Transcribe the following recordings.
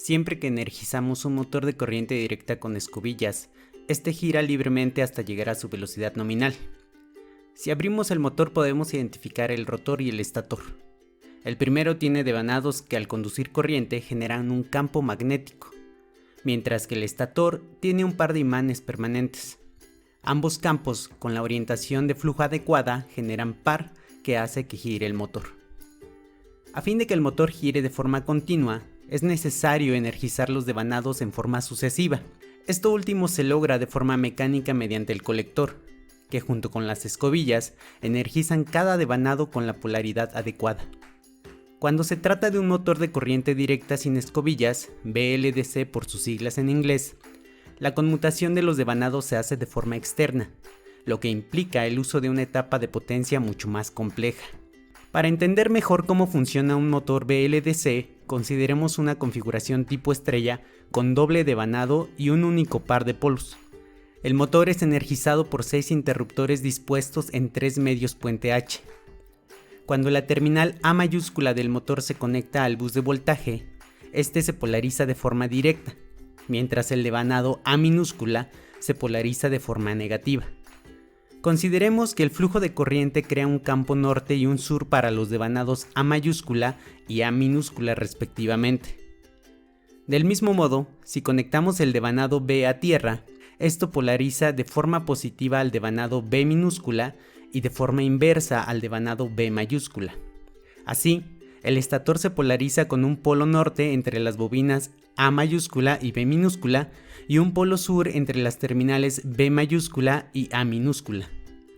Siempre que energizamos un motor de corriente directa con escobillas, este gira libremente hasta llegar a su velocidad nominal. Si abrimos el motor podemos identificar el rotor y el estator. El primero tiene devanados que al conducir corriente generan un campo magnético, mientras que el estator tiene un par de imanes permanentes. Ambos campos, con la orientación de flujo adecuada, generan par que hace que gire el motor. A fin de que el motor gire de forma continua, es necesario energizar los devanados en forma sucesiva. Esto último se logra de forma mecánica mediante el colector, que junto con las escobillas energizan cada devanado con la polaridad adecuada. Cuando se trata de un motor de corriente directa sin escobillas, VLDC por sus siglas en inglés, la conmutación de los devanados se hace de forma externa, lo que implica el uso de una etapa de potencia mucho más compleja. Para entender mejor cómo funciona un motor VLDC, consideremos una configuración tipo estrella con doble devanado y un único par de polos. El motor es energizado por 6 interruptores dispuestos en 3 medios puente H. Cuando la terminal A mayúscula del motor se conecta al bus de voltaje, este se polariza de forma directa, mientras el devanado A minúscula se polariza de forma negativa. Consideremos que el flujo de corriente crea un campo norte y un sur para los devanados A mayúscula y A minúscula respectivamente. Del mismo modo, si conectamos el devanado B a tierra, esto polariza de forma positiva al devanado B minúscula y de forma inversa al devanado B mayúscula. Así, el estator se polariza con un polo norte entre las bobinas A mayúscula y B minúscula y un polo sur entre las terminales B mayúscula y A minúscula.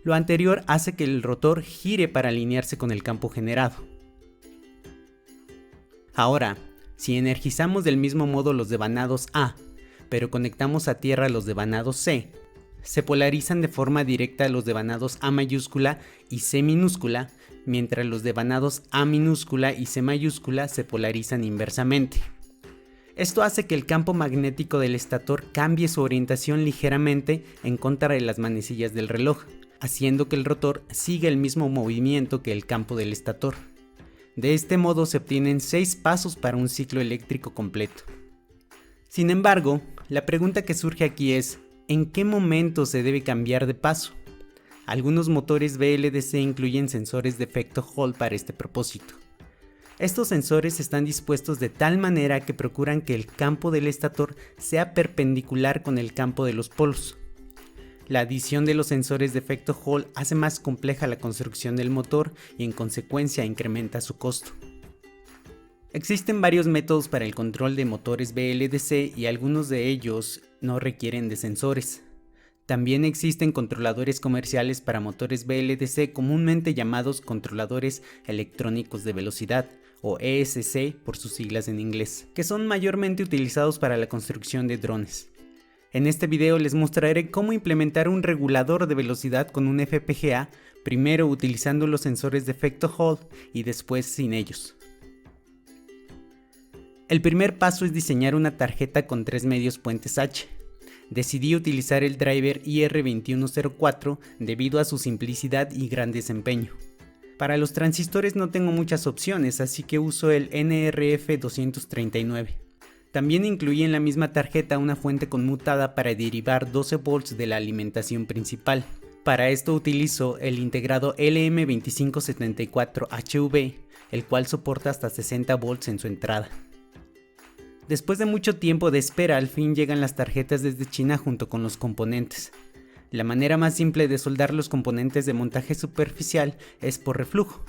Lo anterior hace que el rotor gire para alinearse con el campo generado. Ahora, si energizamos del mismo modo los devanados A, pero conectamos a tierra los devanados C, se polarizan de forma directa los devanados A mayúscula y C minúscula, mientras los devanados A minúscula y C mayúscula se polarizan inversamente. Esto hace que el campo magnético del estator cambie su orientación ligeramente en contra de las manecillas del reloj, haciendo que el rotor siga el mismo movimiento que el campo del estator. De este modo se obtienen 6 pasos para un ciclo eléctrico completo. Sin embargo, la pregunta que surge aquí es, ¿en qué momento se debe cambiar de paso? Algunos motores VLDC incluyen sensores de efecto Hall para este propósito. Estos sensores están dispuestos de tal manera que procuran que el campo del estator sea perpendicular con el campo de los polos. La adición de los sensores de efecto Hall hace más compleja la construcción del motor y en consecuencia incrementa su costo. Existen varios métodos para el control de motores VLDC y algunos de ellos no requieren de sensores. También existen controladores comerciales para motores VLDC comúnmente llamados controladores electrónicos de velocidad o ESC por sus siglas en inglés, que son mayormente utilizados para la construcción de drones. En este video les mostraré cómo implementar un regulador de velocidad con un FPGA, primero utilizando los sensores de efecto Hall y después sin ellos. El primer paso es diseñar una tarjeta con 3 medios puentes H. Decidí utilizar el driver IR2104 debido a su simplicidad y gran desempeño. Para los transistores no tengo muchas opciones, así que uso el NRF239. También incluí en la misma tarjeta una fuente conmutada para derivar 12 volts de la alimentación principal. Para esto utilizo el integrado LM2574HV, el cual soporta hasta 60 volts en su entrada. Después de mucho tiempo de espera, al fin llegan las tarjetas desde China junto con los componentes. La manera más simple de soldar los componentes de montaje superficial es por reflujo.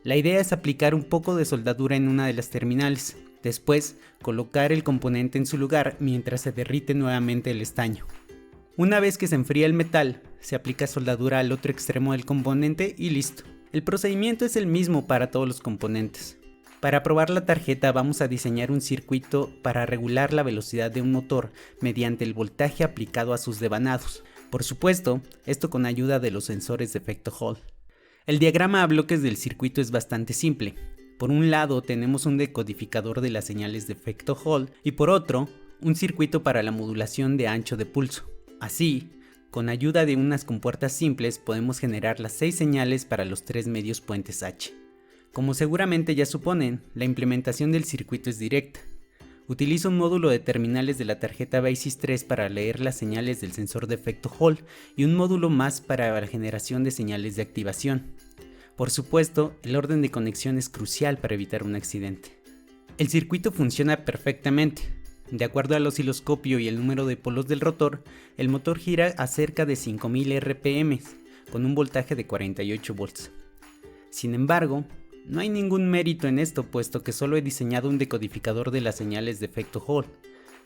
La idea es aplicar un poco de soldadura en una de las terminales, después colocar el componente en su lugar mientras se derrite nuevamente el estaño. Una vez que se enfría el metal, se aplica soldadura al otro extremo del componente y listo. El procedimiento es el mismo para todos los componentes. Para probar la tarjeta vamos a diseñar un circuito para regular la velocidad de un motor mediante el voltaje aplicado a sus devanados. Por supuesto, esto con ayuda de los sensores de efecto Hall. El diagrama a bloques del circuito es bastante simple. Por un lado tenemos un decodificador de las señales de efecto Hall y por otro, un circuito para la modulación de ancho de pulso. Así, con ayuda de unas compuertas simples podemos generar las 6 señales para los 3 medios puentes H. Como seguramente ya suponen, la implementación del circuito es directa. Utilizo un módulo de terminales de la tarjeta BASIS 3 para leer las señales del sensor de efecto Hall y un módulo más para la generación de señales de activación. Por supuesto, el orden de conexión es crucial para evitar un accidente. El circuito funciona perfectamente. De acuerdo al osciloscopio y el número de polos del rotor, el motor gira a cerca de 5000 RPM, con un voltaje de 48 volts. Sin embargo, no hay ningún mérito en esto, puesto que solo he diseñado un decodificador de las señales de efecto Hall.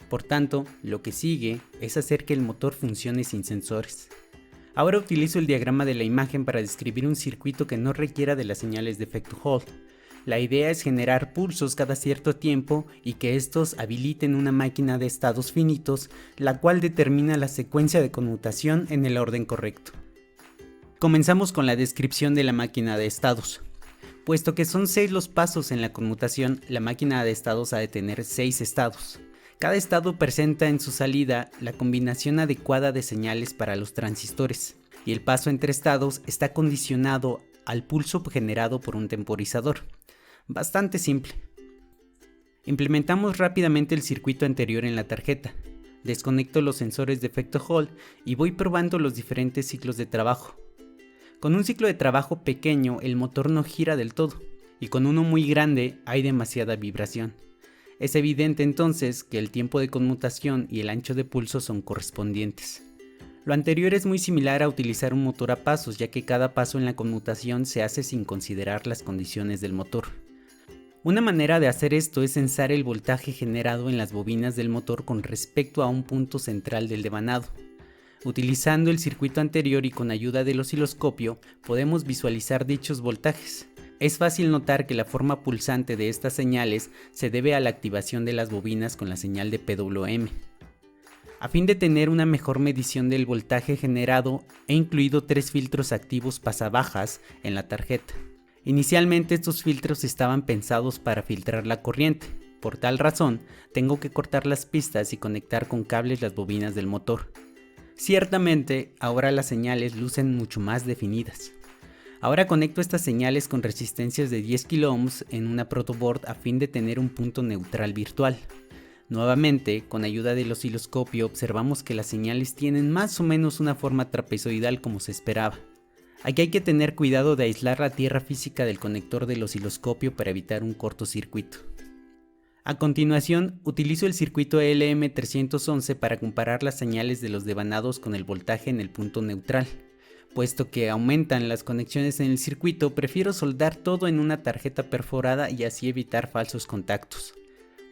Por tanto, lo que sigue es hacer que el motor funcione sin sensores. Ahora utilizo el diagrama de la imagen para describir un circuito que no requiera de las señales de efecto Hall. La idea es generar pulsos cada cierto tiempo y que estos habiliten una máquina de estados finitos, la cual determina la secuencia de conmutación en el orden correcto. Comenzamos con la descripción de la máquina de estados. Puesto que son 6 los pasos en la conmutación, la máquina de estados ha de tener 6 estados. Cada estado presenta en su salida la combinación adecuada de señales para los transistores, y el paso entre estados está condicionado al pulso generado por un temporizador. Bastante simple. Implementamos rápidamente el circuito anterior en la tarjeta. Desconecto los sensores de efecto Hall y voy probando los diferentes ciclos de trabajo. Con un ciclo de trabajo pequeño el motor no gira del todo, y con uno muy grande hay demasiada vibración. Es evidente entonces que el tiempo de conmutación y el ancho de pulso son correspondientes. Lo anterior es muy similar a utilizar un motor a pasos, ya que cada paso en la conmutación se hace sin considerar las condiciones del motor. Una manera de hacer esto es censar el voltaje generado en las bobinas del motor con respecto a un punto central del devanado. Utilizando el circuito anterior y con ayuda del osciloscopio, podemos visualizar dichos voltajes. Es fácil notar que la forma pulsante de estas señales se debe a la activación de las bobinas con la señal de PWM. A fin de tener una mejor medición del voltaje generado, he incluido 3 filtros activos pasabajas en la tarjeta. Inicialmente estos filtros estaban pensados para filtrar la corriente. Por tal razón, tengo que cortar las pistas y conectar con cables las bobinas del motor. Ciertamente, ahora las señales lucen mucho más definidas. Ahora conecto estas señales con resistencias de 10 kΩ en una protoboard a fin de tener un punto neutral virtual. Nuevamente, con ayuda del osciloscopio observamos que las señales tienen más o menos una forma trapezoidal como se esperaba. Aquí hay que tener cuidado de aislar la tierra física del conector del osciloscopio para evitar un cortocircuito. A continuación, utilizo el circuito LM311 para comparar las señales de los devanados con el voltaje en el punto neutral. Puesto que aumentan las conexiones en el circuito, prefiero soldar todo en una tarjeta perforada y así evitar falsos contactos.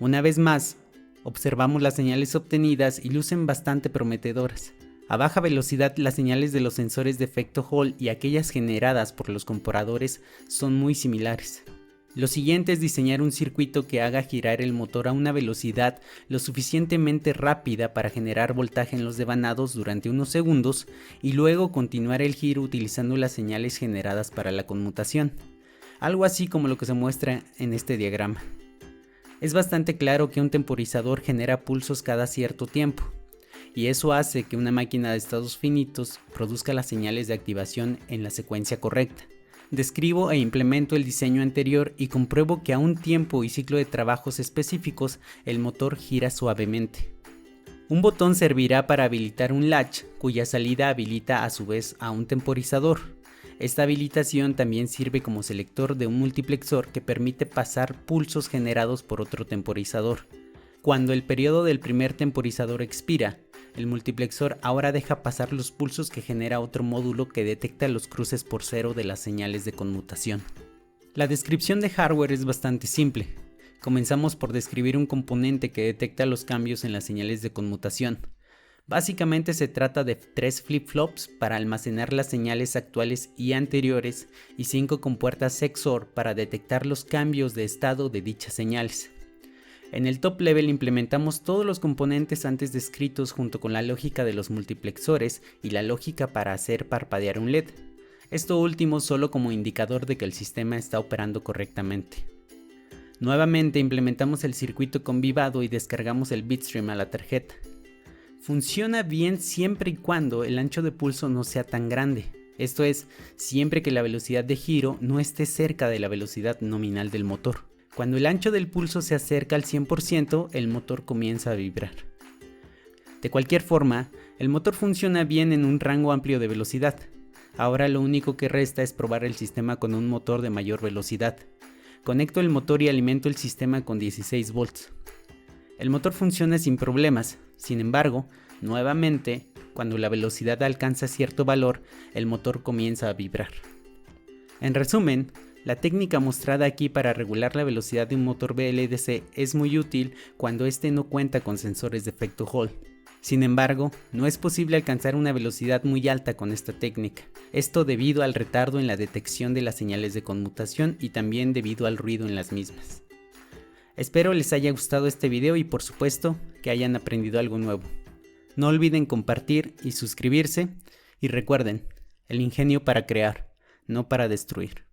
Una vez más, observamos las señales obtenidas y lucen bastante prometedoras. A baja velocidad, las señales de los sensores de efecto Hall y aquellas generadas por los comparadores son muy similares. Lo siguiente es diseñar un circuito que haga girar el motor a una velocidad lo suficientemente rápida para generar voltaje en los devanados durante unos segundos y luego continuar el giro utilizando las señales generadas para la conmutación. Algo así como lo que se muestra en este diagrama. Es bastante claro que un temporizador genera pulsos cada cierto tiempo, y eso hace que una máquina de estados finitos produzca las señales de activación en la secuencia correcta. Describo e implemento el diseño anterior y compruebo que a un tiempo y ciclo de trabajos específicos el motor gira suavemente. Un botón servirá para habilitar un latch cuya salida habilita a su vez a un temporizador. Esta habilitación también sirve como selector de un multiplexor que permite pasar pulsos generados por otro temporizador. Cuando el periodo del primer temporizador expira, el multiplexor ahora deja pasar los pulsos que genera otro módulo que detecta los cruces por cero de las señales de conmutación. La descripción de hardware es bastante simple. Comenzamos por describir un componente que detecta los cambios en las señales de conmutación. Básicamente se trata de 3 flip-flops para almacenar las señales actuales y anteriores y 5 compuertas XOR para detectar los cambios de estado de dichas señales. En el top level implementamos todos los componentes antes descritos junto con la lógica de los multiplexores y la lógica para hacer parpadear un LED. Esto último solo como indicador de que el sistema está operando correctamente. Nuevamente implementamos el circuito convivado y descargamos el bitstream a la tarjeta. Funciona bien siempre y cuando el ancho de pulso no sea tan grande. Esto es, siempre que la velocidad de giro no esté cerca de la velocidad nominal del motor. Cuando el ancho del pulso se acerca al 100%, el motor comienza a vibrar. De cualquier forma, el motor funciona bien en un rango amplio de velocidad. Ahora lo único que resta es probar el sistema con un motor de mayor velocidad. Conecto el motor y alimento el sistema con 16 volts. El motor funciona sin problemas, sin embargo, nuevamente, cuando la velocidad alcanza cierto valor, el motor comienza a vibrar. En resumen, la técnica mostrada aquí para regular la velocidad de un motor BLDC es muy útil cuando este no cuenta con sensores de efecto Hall. Sin embargo, no es posible alcanzar una velocidad muy alta con esta técnica, esto debido al retardo en la detección de las señales de conmutación y también debido al ruido en las mismas. Espero les haya gustado este video y por supuesto que hayan aprendido algo nuevo. No olviden compartir y suscribirse y recuerden, el ingenio para crear, no para destruir.